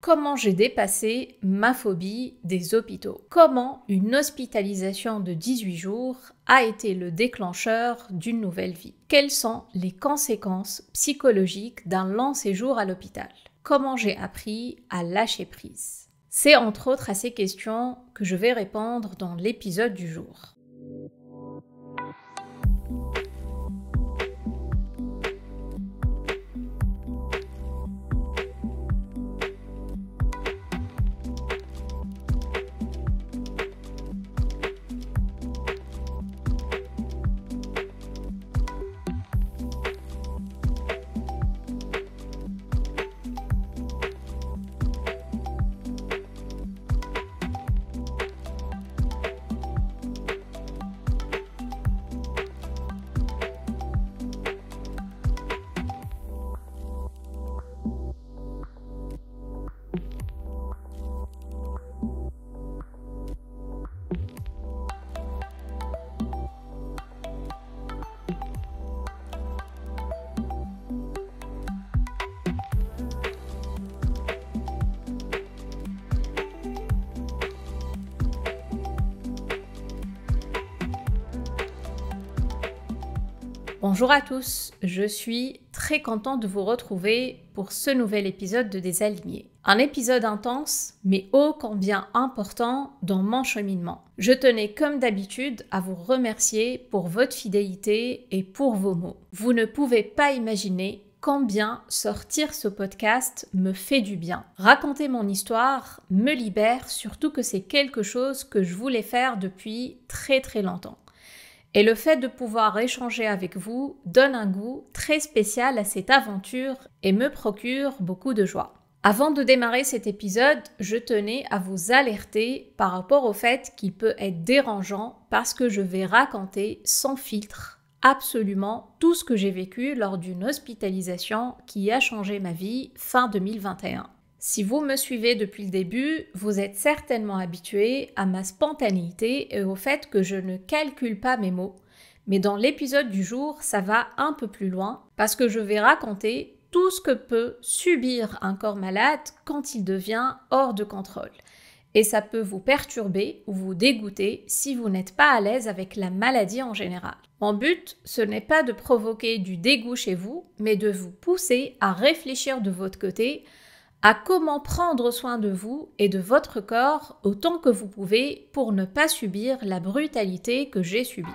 Comment j'ai dépassé ma phobie des hôpitaux? Comment une hospitalisation de 18 jours a été le déclencheur d'une nouvelle vie? Quelles sont les conséquences psychologiques d'un long séjour à l'hôpital? Comment j'ai appris à lâcher prise? C'est entre autres à ces questions que je vais répondre dans l'épisode du jour. Bonjour à tous, je suis très contente de vous retrouver pour ce nouvel épisode de Désaligné. Un épisode intense, mais ô combien important dans mon cheminement. Je tenais comme d'habitude à vous remercier pour votre fidélité et pour vos mots. Vous ne pouvez pas imaginer combien sortir ce podcast me fait du bien. Raconter mon histoire me libère, surtout que c'est quelque chose que je voulais faire depuis très longtemps. Et le fait de pouvoir échanger avec vous donne un goût très spécial à cette aventure et me procure beaucoup de joie. Avant de démarrer cet épisode, je tenais à vous alerter par rapport au fait qu'il peut être dérangeant parce que je vais raconter sans filtre absolument tout ce que j'ai vécu lors d'une hospitalisation qui a changé ma vie fin 2021. Si vous me suivez depuis le début, vous êtes certainement habitué à ma spontanéité et au fait que je ne calcule pas mes mots. Mais dans l'épisode du jour, ça va un peu plus loin parce que je vais raconter tout ce que peut subir un corps malade quand il devient hors de contrôle. Et ça peut vous perturber ou vous dégoûter si vous n'êtes pas à l'aise avec la maladie en général. Mon but, ce n'est pas de provoquer du dégoût chez vous, mais de vous pousser à réfléchir de votre côté à comment prendre soin de vous et de votre corps autant que vous pouvez pour ne pas subir la brutalité que j'ai subie.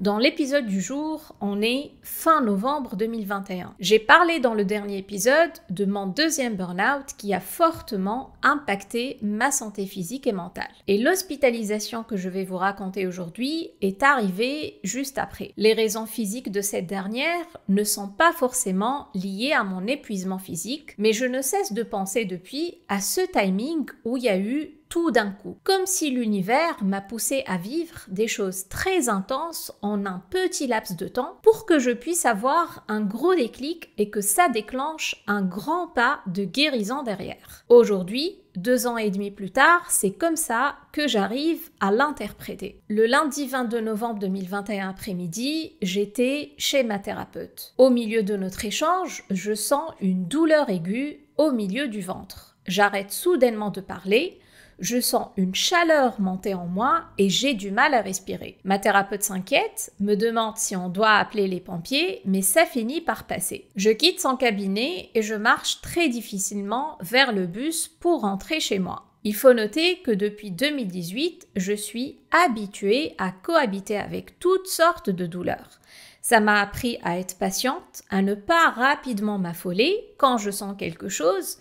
Dans l'épisode du jour, on est fin novembre 2021. J'ai parlé dans le dernier épisode de mon deuxième burn-out qui a fortement impacté ma santé physique et mentale. Et l'hospitalisation que je vais vous raconter aujourd'hui est arrivée juste après. Les raisons physiques de cette dernière ne sont pas forcément liées à mon épuisement physique, mais je ne cesse de penser depuis à ce timing où il y a eu tout d'un coup, comme si l'univers m'a poussé à vivre des choses très intenses en un petit laps de temps pour que je puisse avoir un gros déclic et que ça déclenche un grand pas de guérison derrière. Aujourd'hui, 2 ans et demi plus tard, c'est comme ça que j'arrive à l'interpréter. Le lundi 22 novembre 2021 après-midi, j'étais chez ma thérapeute. Au milieu de notre échange, je sens une douleur aiguë au milieu du ventre. J'arrête soudainement de parler. Je sens une chaleur monter en moi et j'ai du mal à respirer. Ma thérapeute s'inquiète, me demande si on doit appeler les pompiers, mais ça finit par passer. Je quitte son cabinet et je marche très difficilement vers le bus pour rentrer chez moi. Il faut noter que depuis 2018, je suis habituée à cohabiter avec toutes sortes de douleurs. Ça m'a appris à être patiente, à ne pas rapidement m'affoler quand je sens quelque chose,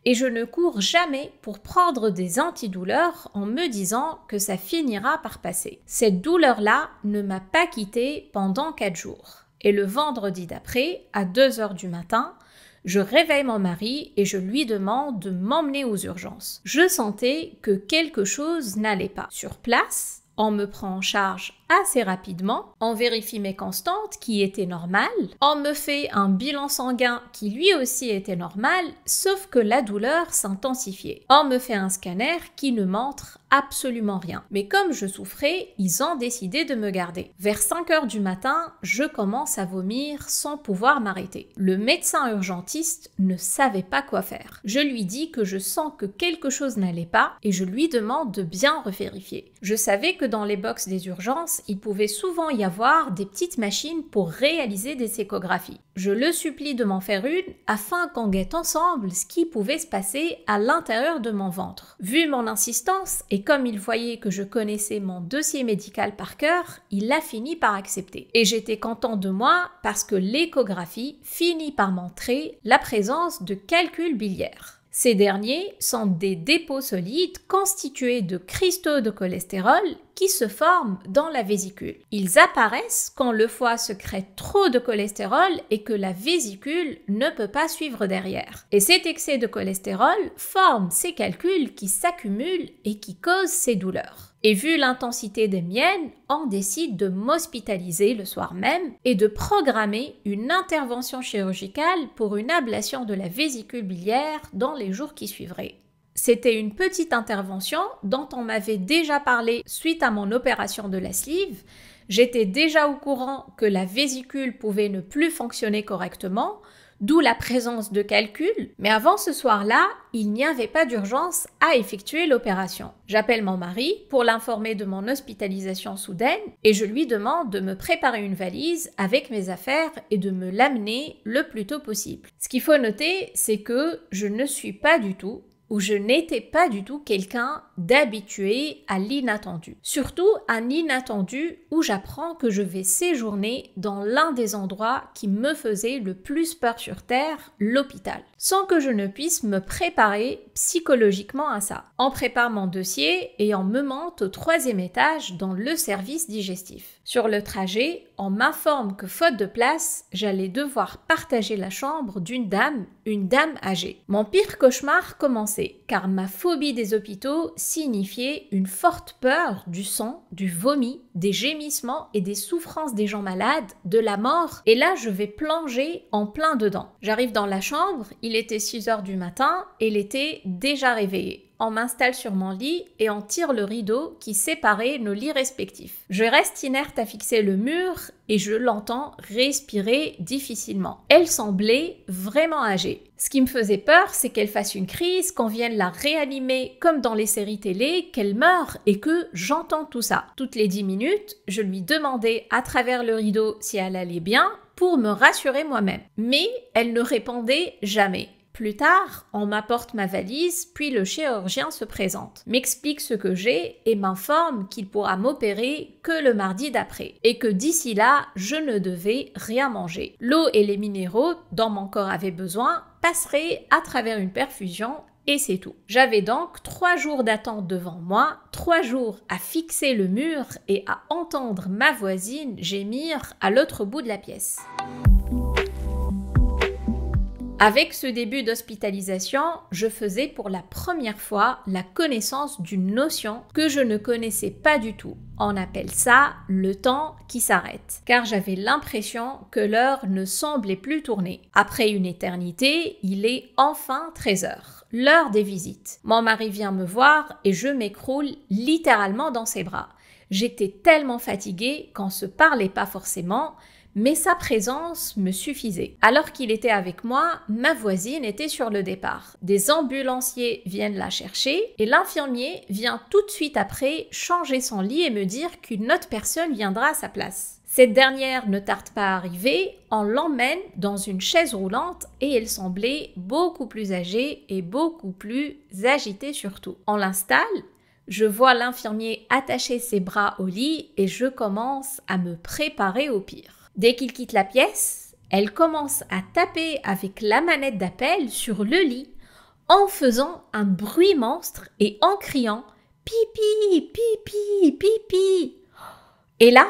et je ne cours jamais pour prendre des antidouleurs en me disant que ça finira par passer. Cette douleur-là ne m'a pas quittée pendant 4 jours. Et le vendredi d'après, à 2h du matin, je réveille mon mari et je lui demande de m'emmener aux urgences. Je sentais que quelque chose n'allait pas. Sur place, on me prend en charge assez rapidement, on vérifie mes constantes qui étaient normales, on me fait un bilan sanguin qui lui aussi était normal, sauf que la douleur s'intensifiait. On me fait un scanner qui ne montre absolument rien. Mais comme je souffrais, ils ont décidé de me garder. Vers 5 heures du matin, je commence à vomir sans pouvoir m'arrêter. Le médecin urgentiste ne savait pas quoi faire. Je lui dis que je sens que quelque chose n'allait pas et je lui demande de bien revérifier. Je savais que dans les box des urgences, il pouvait souvent y avoir des petites machines pour réaliser des échographies. Je le supplie de m'en faire une afin qu'on guette ensemble ce qui pouvait se passer à l'intérieur de mon ventre. Vu mon insistance et comme il voyait que je connaissais mon dossier médical par cœur, il a fini par accepter. Et j'étais content de moi parce que l'échographie finit par montrer la présence de calculs biliaires. Ces derniers sont des dépôts solides constitués de cristaux de cholestérol qui se forment dans la vésicule. Ils apparaissent quand le foie sécrète trop de cholestérol et que la vésicule ne peut pas suivre derrière. Et cet excès de cholestérol forme ces calculs qui s'accumulent et qui causent ces douleurs. Et vu l'intensité des miennes, on décide de m'hospitaliser le soir même et de programmer une intervention chirurgicale pour une ablation de la vésicule biliaire dans les jours qui suivraient. C'était une petite intervention dont on m'avait déjà parlé suite à mon opération de la sleeve. J'étais déjà au courant que la vésicule pouvait ne plus fonctionner correctement, d'où la présence de calculs, mais avant ce soir-là, il n'y avait pas d'urgence à effectuer l'opération. J'appelle mon mari pour l'informer de mon hospitalisation soudaine et je lui demande de me préparer une valise avec mes affaires et de me l'amener le plus tôt possible. Ce qu'il faut noter, c'est que je ne suis pas du tout où je n'étais pas du tout quelqu'un d'habitué à l'inattendu. Surtout un inattendu où j'apprends que je vais séjourner dans l'un des endroits qui me faisait le plus peur sur Terre, l'hôpital, sans que je ne puisse me préparer psychologiquement à ça. On prépare mon dossier et on me monte au 3e étage dans le service digestif. Sur le trajet, on m'informe que faute de place, j'allais devoir partager la chambre d'une dame, une dame âgée. Mon pire cauchemar commençait, car ma phobie des hôpitaux signifiait une forte peur du sang, du vomi, des gémissements et des souffrances des gens malades, de la mort, et là je vais plonger en plein dedans. J'arrive dans la chambre, il était 6 heures du matin et elle était déjà réveillée. On m'installe sur mon lit et on tire le rideau qui séparait nos lits respectifs. Je reste inerte à fixer le mur et je l'entends respirer difficilement. Elle semblait vraiment âgée. Ce qui me faisait peur, c'est qu'elle fasse une crise, qu'on vienne la réanimer comme dans les séries télé, qu'elle meure et que j'entends tout ça. Toutes les 10 minutes, je lui demandais à travers le rideau si elle allait bien pour me rassurer moi-même. Mais elle ne répondait jamais. Plus tard, on m'apporte ma valise, puis le chirurgien se présente, m'explique ce que j'ai et m'informe qu'il pourra m'opérer que le mardi d'après et que d'ici là, je ne devais rien manger. L'eau et les minéraux dont mon corps avait besoin passeraient à travers une perfusion et c'est tout. J'avais donc 3 jours d'attente devant moi, 3 jours à fixer le mur et à entendre ma voisine gémir à l'autre bout de la pièce. Avec ce début d'hospitalisation, je faisais pour la première fois la connaissance d'une notion que je ne connaissais pas du tout. On appelle ça le temps qui s'arrête, car j'avais l'impression que l'heure ne semblait plus tourner. Après une éternité, il est enfin 13 heures, l'heure des visites. Mon mari vient me voir et je m'écroule littéralement dans ses bras. J'étais tellement fatiguée qu'on ne se parlait pas forcément, mais sa présence me suffisait. Alors qu'il était avec moi, ma voisine était sur le départ. Des ambulanciers viennent la chercher et l'infirmier vient tout de suite après changer son lit et me dire qu'une autre personne viendra à sa place. Cette dernière ne tarde pas à arriver, on l'emmène dans une chaise roulante et elle semblait beaucoup plus âgée et beaucoup plus agitée surtout. On l'installe. Je vois l'infirmier attacher ses bras au lit et je commence à me préparer au pire. Dès qu'il quitte la pièce, elle commence à taper avec la manette d'appel sur le lit en faisant un bruit monstre et en criant « Pipi, pipi, pipi ». Et là,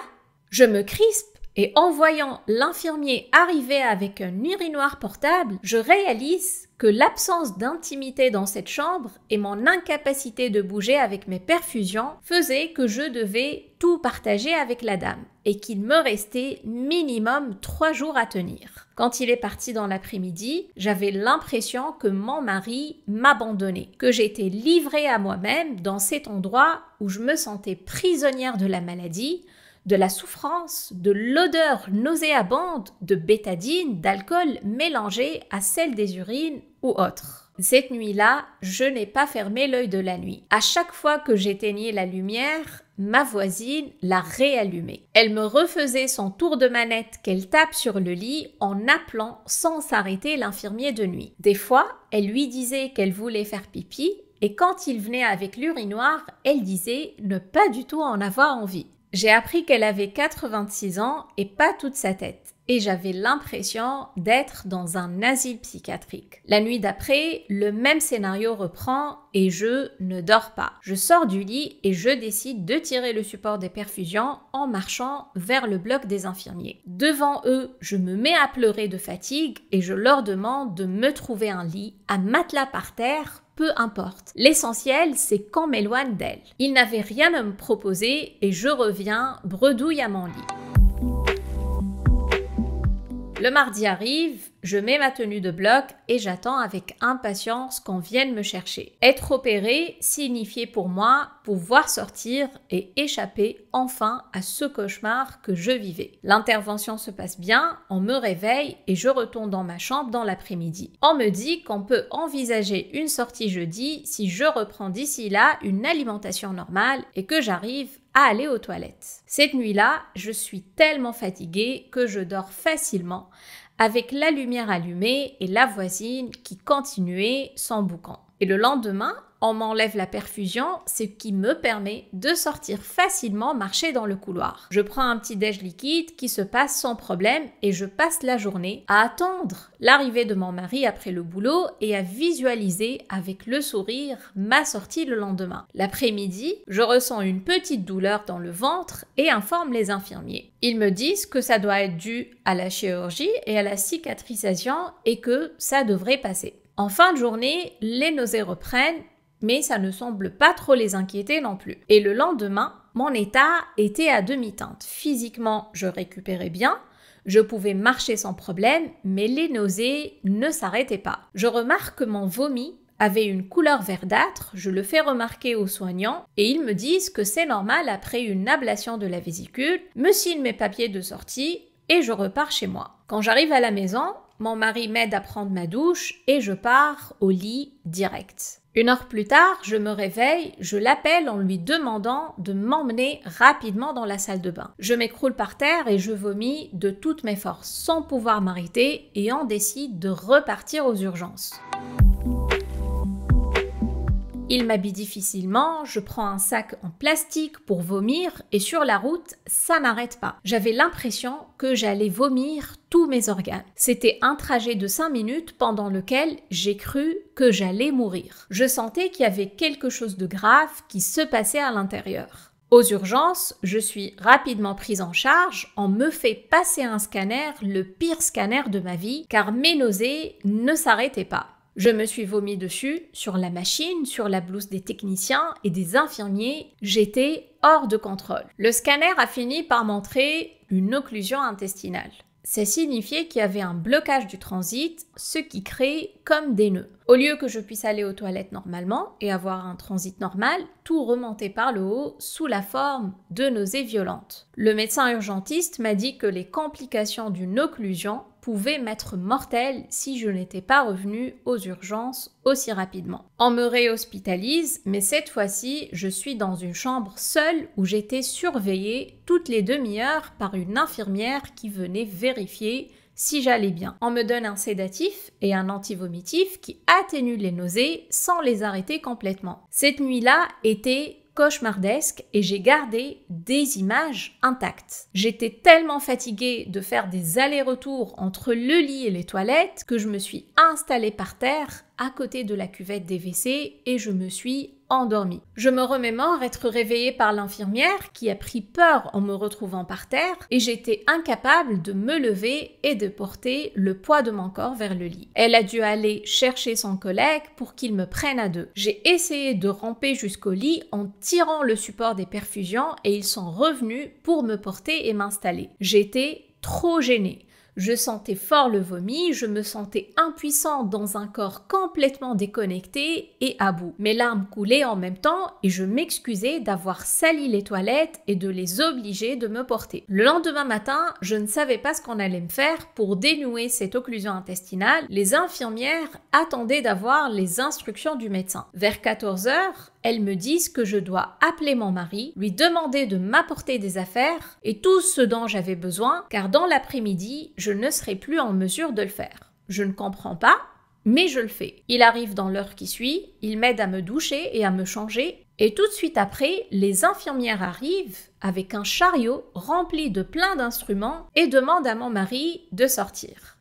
je me crispe Et en voyant l'infirmier arriver avec un urinoir portable, je réalise que l'absence d'intimité dans cette chambre et mon incapacité de bouger avec mes perfusions faisaient que je devais tout partager avec la dame et qu'il me restait minimum 3 jours à tenir. Quand il est parti dans l'après-midi, j'avais l'impression que mon mari m'abandonnait, que j'étais livrée à moi-même dans cet endroit où je me sentais prisonnière de la maladie, de la souffrance, de l'odeur nauséabonde de bétadine, d'alcool mélangé à celle des urines ou autre. Cette nuit-là, je n'ai pas fermé l'œil de la nuit. À chaque fois que j'éteignais la lumière, ma voisine la réallumait. Elle me refaisait son tour de manette qu'elle tape sur le lit en appelant sans s'arrêter l'infirmier de nuit. Des fois, elle lui disait qu'elle voulait faire pipi et quand il venait avec l'urinoir, elle disait ne pas du tout en avoir envie. J'ai appris qu'elle avait 86 ans et pas toute sa tête. Et j'avais l'impression d'être dans un asile psychiatrique. La nuit d'après, le même scénario reprend et je ne dors pas. Je sors du lit et je décide de tirer le support des perfusions en marchant vers le bloc des infirmiers. Devant eux, je me mets à pleurer de fatigue et je leur demande de me trouver un lit, un matelas par terre, peu importe. L'essentiel, c'est qu'on m'éloigne d'elle. Ils n'avaient rien à me proposer et je reviens bredouille à mon lit. Le mardi arrive, je mets ma tenue de bloc et j'attends avec impatience qu'on vienne me chercher. Être opéré signifiait pour moi pouvoir sortir et échapper enfin à ce cauchemar que je vivais. L'intervention se passe bien, on me réveille et je retourne dans ma chambre dans l'après-midi. On me dit qu'on peut envisager une sortie jeudi si je reprends d'ici là une alimentation normale et que j'arrive à aller aux toilettes. Cette nuit-là, je suis tellement fatiguée que je dors facilement avec la lumière allumée et la voisine qui continuait son boucan. Et le lendemain, on m'enlève la perfusion, ce qui me permet de sortir facilement marcher dans le couloir. Je prends un petit déj liquide qui se passe sans problème et je passe la journée à attendre l'arrivée de mon mari après le boulot et à visualiser avec le sourire ma sortie le lendemain. L'après-midi, je ressens une petite douleur dans le ventre et informe les infirmiers. Ils me disent que ça doit être dû à la chirurgie et à la cicatrisation et que ça devrait passer. En fin de journée, les nausées reprennent, mais ça ne semble pas trop les inquiéter non plus. Et le lendemain, mon état était à demi-teinte. Physiquement, je récupérais bien, je pouvais marcher sans problème, mais les nausées ne s'arrêtaient pas. Je remarque que mon vomi avait une couleur verdâtre, je le fais remarquer aux soignants et ils me disent que c'est normal après une ablation de la vésicule, me signent mes papiers de sortie et je repars chez moi. Quand j'arrive à la maison, mon mari m'aide à prendre ma douche et je pars au lit direct. 1 heure plus tard, je me réveille, je l'appelle en lui demandant de m'emmener rapidement dans la salle de bain. Je m'écroule par terre et je vomis de toutes mes forces sans pouvoir m'arrêter et on décide de repartir aux urgences. Il m'habille difficilement, je prends un sac en plastique pour vomir et sur la route, ça n'arrête pas. J'avais l'impression que j'allais vomir tous mes organes. C'était un trajet de 5 minutes pendant lequel j'ai cru que j'allais mourir. Je sentais qu'il y avait quelque chose de grave qui se passait à l'intérieur. Aux urgences, je suis rapidement prise en charge, on me fait passer un scanner, le pire scanner de ma vie, car mes nausées ne s'arrêtaient pas. Je me suis vomi dessus, sur la machine, sur la blouse des techniciens et des infirmiers. J'étais hors de contrôle. Le scanner a fini par montrer une occlusion intestinale. Ça signifiait qu'il y avait un blocage du transit, ce qui crée comme des nœuds. Au lieu que je puisse aller aux toilettes normalement et avoir un transit normal, tout remontait par le haut sous la forme de nausées violentes. Le médecin urgentiste m'a dit que les complications d'une occlusion pouvaient m'être mortelles si je n'étais pas revenue aux urgences aussi rapidement. On me réhospitalise, mais cette fois-ci, je suis dans une chambre seule où j'étais surveillée toutes les demi-heures par une infirmière qui venait vérifier si j'allais bien. On me donne un sédatif et un antivomitif qui atténuent les nausées sans les arrêter complètement. Cette nuit-là était cauchemardesque et j'ai gardé des images intactes. J'étais tellement fatiguée de faire des allers-retours entre le lit et les toilettes que je me suis installée par terre à côté de la cuvette des WC et je me suis endormie. Je me remémore être réveillée par l'infirmière qui a pris peur en me retrouvant par terre et j'étais incapable de me lever et de porter le poids de mon corps vers le lit. Elle a dû aller chercher son collègue pour qu'il me prenne à deux. J'ai essayé de ramper jusqu'au lit en tirant le support des perfusions et ils sont revenus pour me porter et m'installer. J'étais trop gênée. Je sentais fort le vomi, je me sentais impuissante dans un corps complètement déconnecté et à bout. Mes larmes coulaient en même temps et je m'excusais d'avoir sali les toilettes et de les obliger de me porter. Le lendemain matin, je ne savais pas ce qu'on allait me faire pour dénouer cette occlusion intestinale. Les infirmières attendaient d'avoir les instructions du médecin. Vers 14 h, elles me disent que je dois appeler mon mari, lui demander de m'apporter des affaires et tout ce dont j'avais besoin, car dans l'après-midi, je ne serai plus en mesure de le faire. Je ne comprends pas, mais je le fais. Il arrive dans l'heure qui suit, il m'aide à me doucher et à me changer, et tout de suite après, les infirmières arrivent avec un chariot rempli de plein d'instruments et demandent à mon mari de sortir.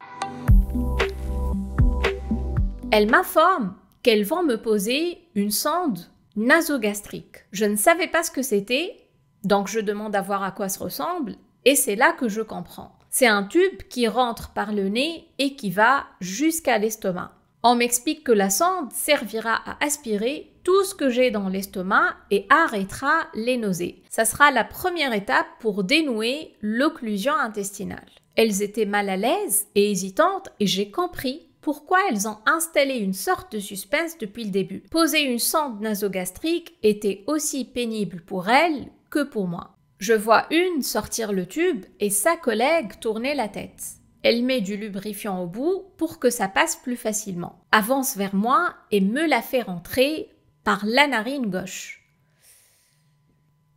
Elles m'informent qu'elles vont me poser une sonde nasogastrique. Je ne savais pas ce que c'était, donc je demande à voir à quoi ça ressemble, et c'est là que je comprends. C'est un tube qui rentre par le nez et qui va jusqu'à l'estomac. On m'explique que la sonde servira à aspirer tout ce que j'ai dans l'estomac et arrêtera les nausées. Ça sera la première étape pour dénouer l'occlusion intestinale. Elles étaient mal à l'aise et hésitantes et j'ai compris pourquoi elles ont installé une sorte de suspense depuis le début. Poser une sonde nasogastrique était aussi pénible pour elles que pour moi. Je vois une sortir le tube et sa collègue tourner la tête. Elle met du lubrifiant au bout pour que ça passe plus facilement. Avance vers moi et me la fait rentrer par la narine gauche.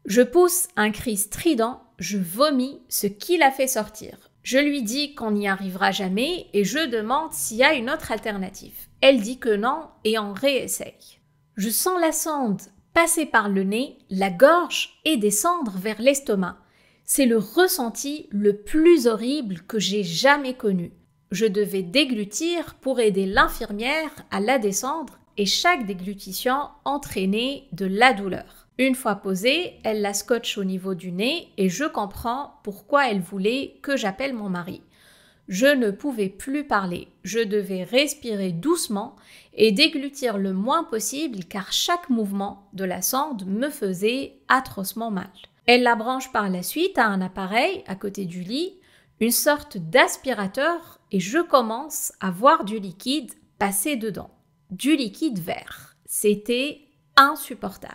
Je pousse un cri strident, je vomis ce qui l'a fait sortir. Je lui dis qu'on n'y arrivera jamais et je demande s'il y a une autre alternative. Elle dit que non et on réessaye. Je sens la sonde passer par le nez, la gorge et descendre vers l'estomac. C'est le ressenti le plus horrible que j'ai jamais connu. Je devais déglutir pour aider l'infirmière à la descendre et chaque déglutition entraînait de la douleur. Une fois posée, elle la scotche au niveau du nez et je comprends pourquoi elle voulait que j'appelle mon mari. Je ne pouvais plus parler, je devais respirer doucement et déglutir le moins possible car chaque mouvement de la sonde me faisait atrocement mal. Elle la branche par la suite à un appareil à côté du lit, une sorte d'aspirateur et je commence à voir du liquide passer dedans. Du liquide vert. C'était insupportable.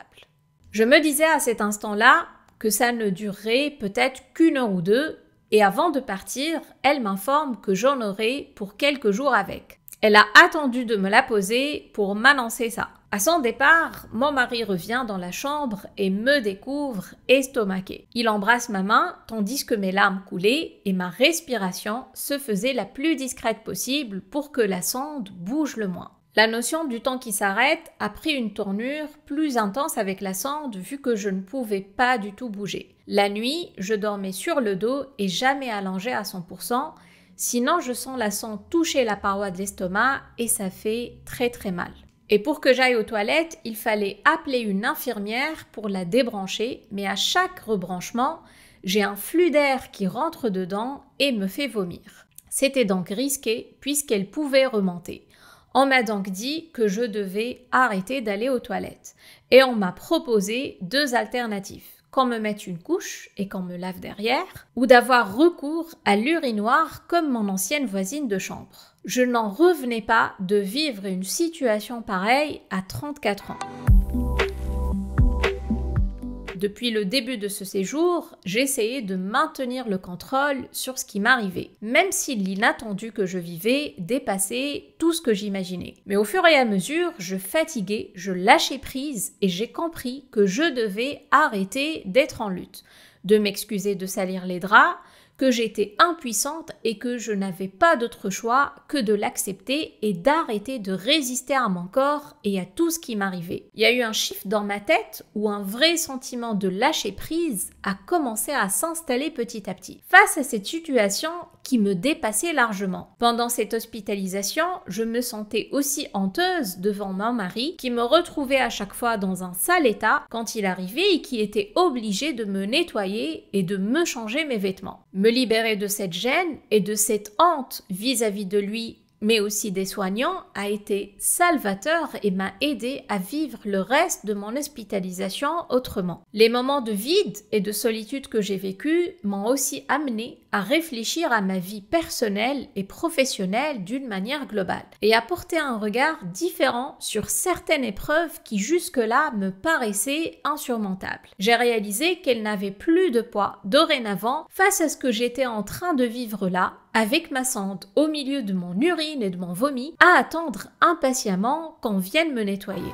Je me disais à cet instant-là que ça ne durerait peut-être qu'1 heure ou deux et avant de partir, elle m'informe que j'en aurai pour quelques jours avec. Elle a attendu de me la poser pour m'annoncer ça. À son départ, mon mari revient dans la chambre et me découvre estomaquée. Il embrasse ma main tandis que mes larmes coulaient et ma respiration se faisait la plus discrète possible pour que la sonde bouge le moins. La notion du temps qui s'arrête a pris une tournure plus intense avec la sonde vu que je ne pouvais pas du tout bouger. La nuit, je dormais sur le dos et jamais allongée à 100%, sinon je sens la sonde toucher la paroi de l'estomac et ça fait très très mal. Et pour que j'aille aux toilettes, il fallait appeler une infirmière pour la débrancher, mais à chaque rebranchement, j'ai un flux d'air qui rentre dedans et me fait vomir. C'était donc risqué puisqu'elle pouvait remonter. On m'a donc dit que je devais arrêter d'aller aux toilettes et on m'a proposé 2 alternatives, qu'on me mette une couche et qu'on me lave derrière ou d'avoir recours à l'urinoir comme mon ancienne voisine de chambre. Je n'en revenais pas de vivre une situation pareille à 34 ans. Depuis le début de ce séjour, j'essayais de maintenir le contrôle sur ce qui m'arrivait, même si l'inattendu que je vivais dépassait tout ce que j'imaginais. Mais au fur et à mesure, je fatiguais, je lâchais prise et j'ai compris que je devais arrêter d'être en lutte, de m'excuser de salir les draps, que j'étais impuissante et que je n'avais pas d'autre choix que de l'accepter et d'arrêter de résister à mon corps et à tout ce qui m'arrivait. Il y a eu un shift dans ma tête où un vrai sentiment de lâcher prise a commencé à s'installer petit à petit. Face à cette situation, qui me dépassait largement. Pendant cette hospitalisation, je me sentais aussi honteuse devant mon mari qui me retrouvait à chaque fois dans un sale état quand il arrivait et qui était obligé de me nettoyer et de me changer mes vêtements. Me libérer de cette gêne et de cette honte vis-à-vis de lui, mais aussi des soignants, a été salvateur et m'a aidé à vivre le reste de mon hospitalisation autrement. Les moments de vide et de solitude que j'ai vécus m'ont aussi amené à réfléchir à ma vie personnelle et professionnelle d'une manière globale et à porter un regard différent sur certaines épreuves qui jusque-là me paraissaient insurmontables. J'ai réalisé qu'elles n'avaient plus de poids dorénavant face à ce que j'étais en train de vivre là, avec ma sonde au milieu de mon urine et de mon vomi, à attendre impatiemment qu'on vienne me nettoyer.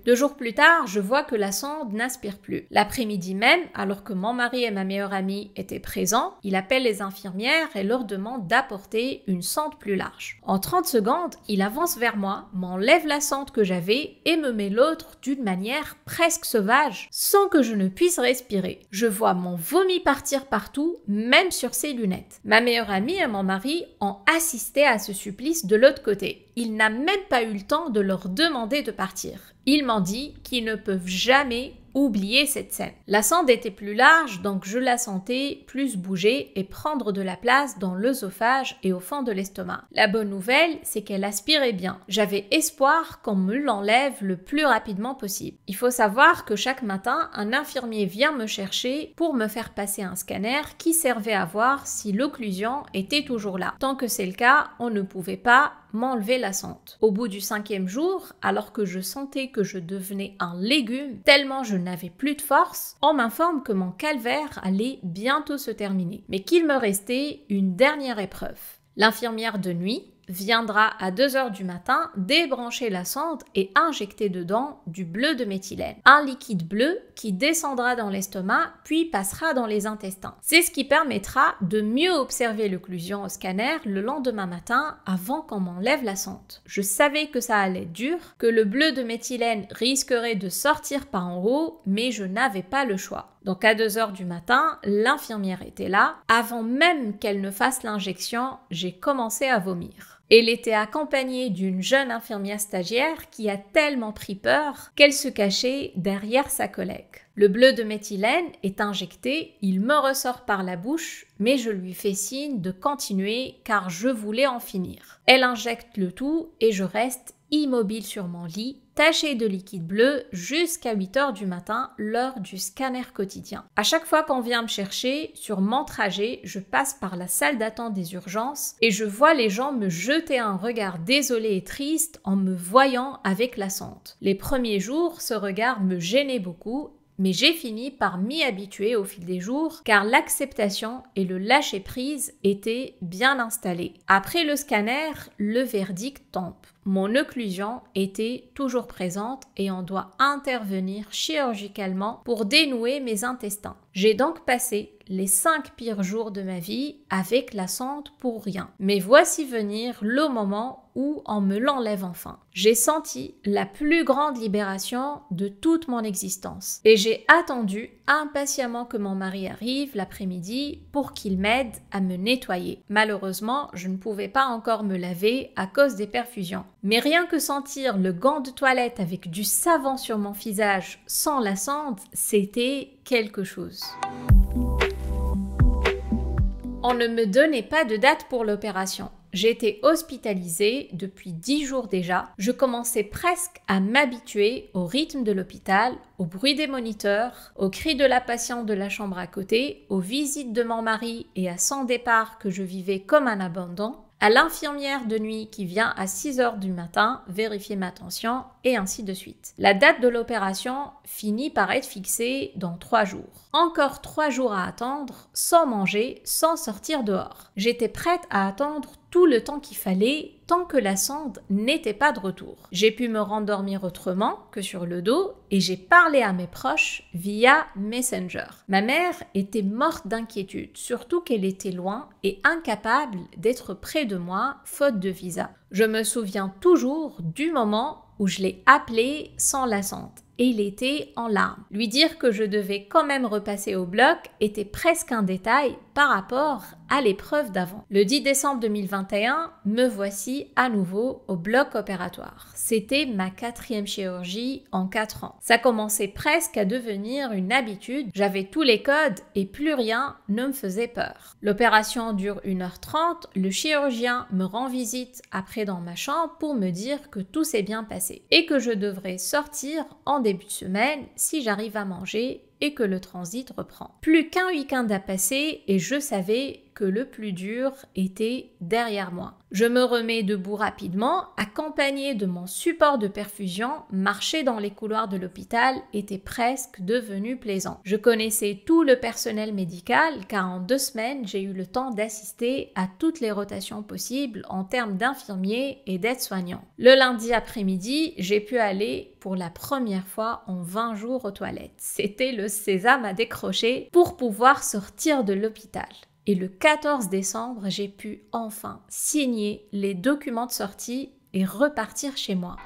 2 jours plus tard, je vois que la sonde n'aspire plus. L'après-midi même, alors que mon mari et ma meilleure amie étaient présents, il appelle les infirmières et leur demande d'apporter une sonde plus large. En 30 secondes, il avance vers moi, m'enlève la sonde que j'avais et me met l'autre d'une manière presque sauvage, sans que je ne puisse respirer. Je vois mon vomi partir partout, même sur ses lunettes. Ma meilleure amie et mon mari ont assisté à ce supplice de l'autre côté. Il n'a même pas eu le temps de leur demander de partir. Ils m'ont dit qu'ils ne peuvent jamais oublier cette scène. La sonde était plus large, donc je la sentais plus bouger et prendre de la place dans l'œsophage et au fond de l'estomac. La bonne nouvelle, c'est qu'elle aspirait bien. J'avais espoir qu'on me l'enlève le plus rapidement possible. Il faut savoir que chaque matin, un infirmier vient me chercher pour me faire passer un scanner qui servait à voir si l'occlusion était toujours là. Tant que c'est le cas, on ne pouvait pas m'enlever la sonde. Au bout du 5e jour, alors que je sentais que je devenais un légume, tellement je n'avais plus de force, on m'informe que mon calvaire allait bientôt se terminer, mais qu'il me restait une dernière épreuve. L'infirmière de nuit viendra à 2h du matin débrancher la sonde et injecter dedans du bleu de méthylène, un liquide bleu qui descendra dans l'estomac puis passera dans les intestins. C'est ce qui permettra de mieux observer l'occlusion au scanner le lendemain matin avant qu'on m'enlève la sonde. Je savais que ça allait être dur, que le bleu de méthylène risquerait de sortir par en haut, mais je n'avais pas le choix. Donc à 2h du matin, l'infirmière était là. Avant même qu'elle ne fasse l'injection, j'ai commencé à vomir. Elle était accompagnée d'une jeune infirmière stagiaire qui a tellement pris peur qu'elle se cachait derrière sa collègue. Le bleu de méthylène est injecté, il me ressort par la bouche, mais je lui fais signe de continuer car je voulais en finir. Elle injecte le tout et je reste immobile sur mon lit, taché de liquide bleu jusqu'à 8h du matin, l'heure du scanner quotidien. À chaque fois qu'on vient me chercher, sur mon trajet, je passe par la salle d'attente des urgences et je vois les gens me jeter un regard désolé et triste en me voyant avec la sonde. Les premiers jours, ce regard me gênait beaucoup, mais j'ai fini par m'y habituer au fil des jours car l'acceptation et le lâcher-prise étaient bien installés. Après le scanner, le verdict tombe. Mon occlusion était toujours présente et on doit intervenir chirurgicalement pour dénouer mes intestins. J'ai donc passé les 5 pires jours de ma vie avec la sonde pour rien. Mais voici venir le moment où on me l'enlève enfin. J'ai senti la plus grande libération de toute mon existence et j'ai attendu impatiemment que mon mari arrive l'après-midi pour qu'il m'aide à me nettoyer. Malheureusement, je ne pouvais pas encore me laver à cause des perfusions. Mais rien que sentir le gant de toilette avec du savon sur mon visage sans la sonde, c'était quelque chose. On ne me donnait pas de date pour l'opération. J'étais hospitalisée depuis 10 jours déjà. Je commençais presque à m'habituer au rythme de l'hôpital, au bruit des moniteurs, aux cris de la patiente de la chambre à côté, aux visites de mon mari et à son départ que je vivais comme un abandon, à l'infirmière de nuit qui vient à 6h du matin vérifier ma tension et ainsi de suite. La date de l'opération finit par être fixée dans 3 jours. Encore 3 jours à attendre, sans manger, sans sortir dehors. J'étais prête à attendre tout le temps qu'il fallait tant que la sonde n'était pas de retour. J'ai pu me rendormir autrement que sur le dos et j'ai parlé à mes proches via Messenger. Ma mère était morte d'inquiétude, surtout qu'elle était loin et incapable d'être près de moi faute de visa. Je me souviens toujours du moment où je l'ai appelée sans la sonde et il était en larmes. Lui dire que je devais quand même repasser au bloc était presque un détail par rapport à l'épreuve d'avant. Le 10 décembre 2021, me voici à nouveau au bloc opératoire. C'était ma 4e chirurgie en 4 ans. Ça commençait presque à devenir une habitude. J'avais tous les codes et plus rien ne me faisait peur. L'opération dure 1h30. Le chirurgien me rend visite après dans ma chambre pour me dire que tout s'est bien passé et que je devrais sortir en début de semaine si j'arrive à manger et que le transit reprend. Plus qu'un week-end à passer et je savais que le plus dur était derrière moi. Je me remets debout rapidement, accompagné de mon support de perfusion. Marcher dans les couloirs de l'hôpital était presque devenu plaisant. Je connaissais tout le personnel médical car en 2 semaines, j'ai eu le temps d'assister à toutes les rotations possibles en termes d'infirmiers et d'aides-soignants. Le lundi après-midi, j'ai pu aller pour la première fois en 20 jours aux toilettes. C'était le sésame à décrocher pour pouvoir sortir de l'hôpital. Et le 14 décembre, j'ai pu enfin signer les documents de sortie et repartir chez moi.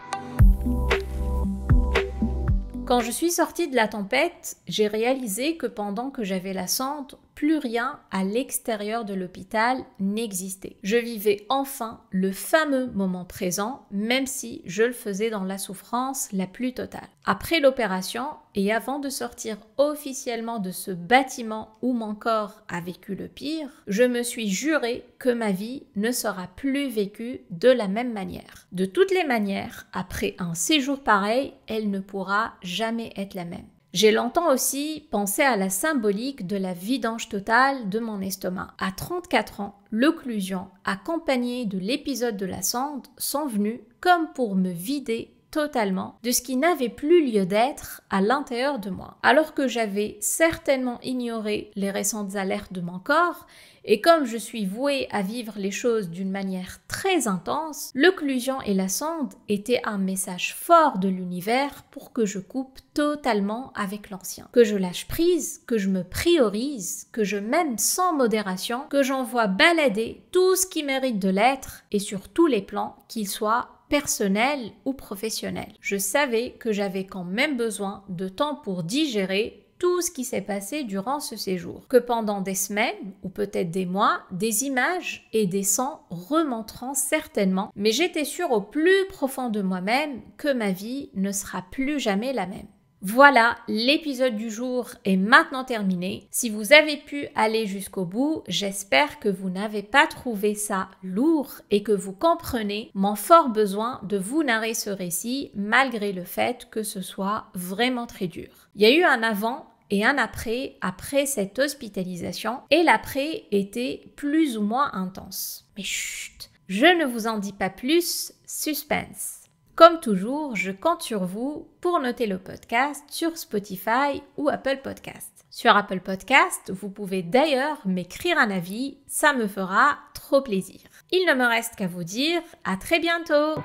Quand je suis sortie de la tempête, j'ai réalisé que pendant que j'avais la sonde, plus rien à l'extérieur de l'hôpital n'existait. Je vivais enfin le fameux moment présent, même si je le faisais dans la souffrance la plus totale. Après l'opération et avant de sortir officiellement de ce bâtiment où mon corps a vécu le pire, je me suis juré que ma vie ne sera plus vécue de la même manière. De toutes les manières, après un séjour pareil, elle ne pourra jamais être la même. J'ai longtemps aussi pensé à la symbolique de la vidange totale de mon estomac. À 34 ans, l'occlusion accompagnée de l'épisode de la sonde sont venues comme pour me vider totalement de ce qui n'avait plus lieu d'être à l'intérieur de moi. Alors que j'avais certainement ignoré les récentes alertes de mon corps, et comme je suis vouée à vivre les choses d'une manière très intense, l'occlusion et la sonde étaient un message fort de l'univers pour que je coupe totalement avec l'ancien. Que je lâche prise, que je me priorise, que je m'aime sans modération, que j'envoie balader tout ce qui mérite de l'être et sur tous les plans, qu'il soit personnel ou professionnel. Je savais que j'avais quand même besoin de temps pour digérer tout ce qui s'est passé durant ce séjour. Que pendant des semaines, ou peut-être des mois, des images et des sons remonteront certainement, mais j'étais sûre au plus profond de moi-même que ma vie ne sera plus jamais la même. Voilà, l'épisode du jour est maintenant terminé. Si vous avez pu aller jusqu'au bout, j'espère que vous n'avez pas trouvé ça lourd et que vous comprenez mon fort besoin de vous narrer ce récit malgré le fait que ce soit vraiment très dur. Il y a eu un avant et un après cette hospitalisation et l'après était plus ou moins intense. Mais chut, je ne vous en dis pas plus, suspense. Comme toujours, je compte sur vous pour noter le podcast sur Spotify ou Apple Podcast. Sur Apple Podcast, vous pouvez d'ailleurs m'écrire un avis, ça me fera trop plaisir. Il ne me reste qu'à vous dire à très bientôt!